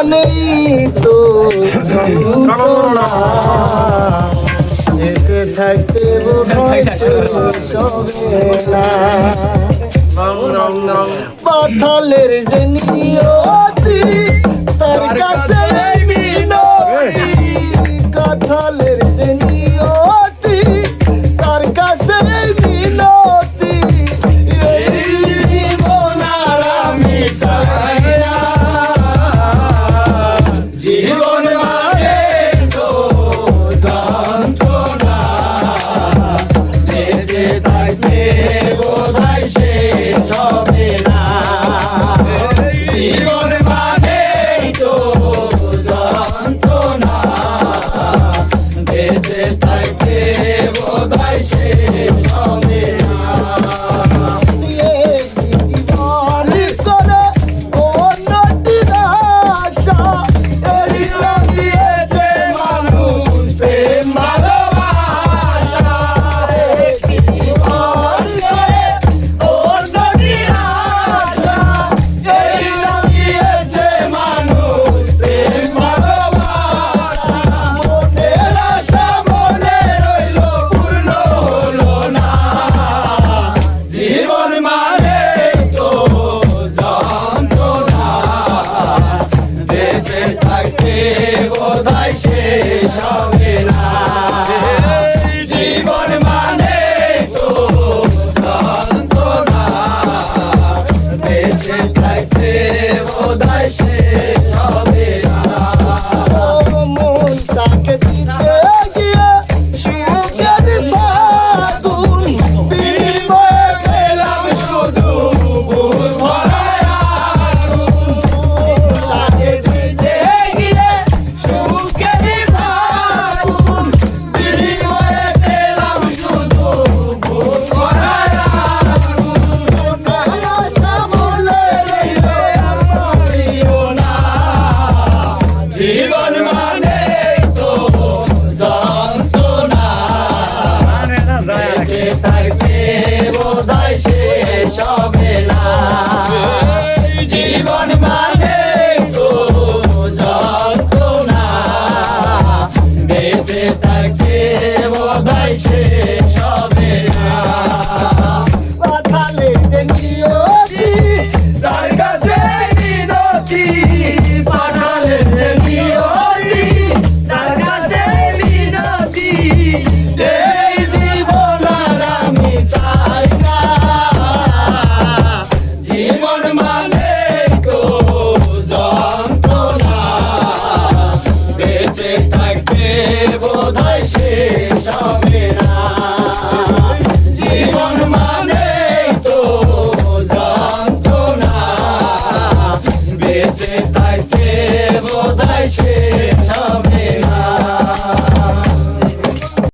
মানেই তো যন্ত্রণা বেঁচে থাকতে বোধহয় সবে না পাতালের যে নিয়তি তার কাছে মিনতি কাঁঠালের যে নিয়তি তার কাছে মিনতি এই জীবন আর আমি চাই না জীবন মানে তো যন্ত্রণা বেঁচে থাকতে বোধহয় শেষ হবে না জীবন মানে তো যন্ত্রণা বেঁচে থাকতে বোধহয় শেষ হবে না জীবন করে উন্নতির আশা এরিয়া দিয়েছে মানুষ প্রেম ভালোবাসা জীবন করে উন্নতির আশা এরিয়া দিয়েছে মানুষ প্রেম ভালোবাসা মনের আশা মনে রইল পূর্ণ হলো না জীবন মানে তো যন্ত্রণা বেঁচে থাকতে বোধহয় শেষ হবে না জীবন মানে তো যন্ত্রণা বেঁচে থাকতে বোধহয় শেষ হবে না মনটাকে দিতে গিয়ে সুখের ফাগুন বিনিময়ে পেলাম শুধু বুক ভরা আগুন মনটাকে দিতে গিয়ে সুখের ফাগুন বিনিময়ে পেলাম শুধু বুক ভরা আগুন আশা মনে রইল মরিও না জীবন মানে তো যন্ত্রণা বেঁচে থাকতে বোধহয় শেষ হবে না জীবন মানে তো যন্ত্রণা বেঁচে থাকতে বোধহয় শেষ হবে না পাতালের যে নিয়তি তার কাছে মিনতি পাতালের যে নিয়তি তার কাছে মিনতি এই জীবন আর আমি চাই না জীবন মানে তো যন্ত্রণা বেঁচে থাকতে বোধহয় শেষ হবে না জীবন মানে তো যন্ত্রণা বেঁচে থাকতে বোধহয় শেষ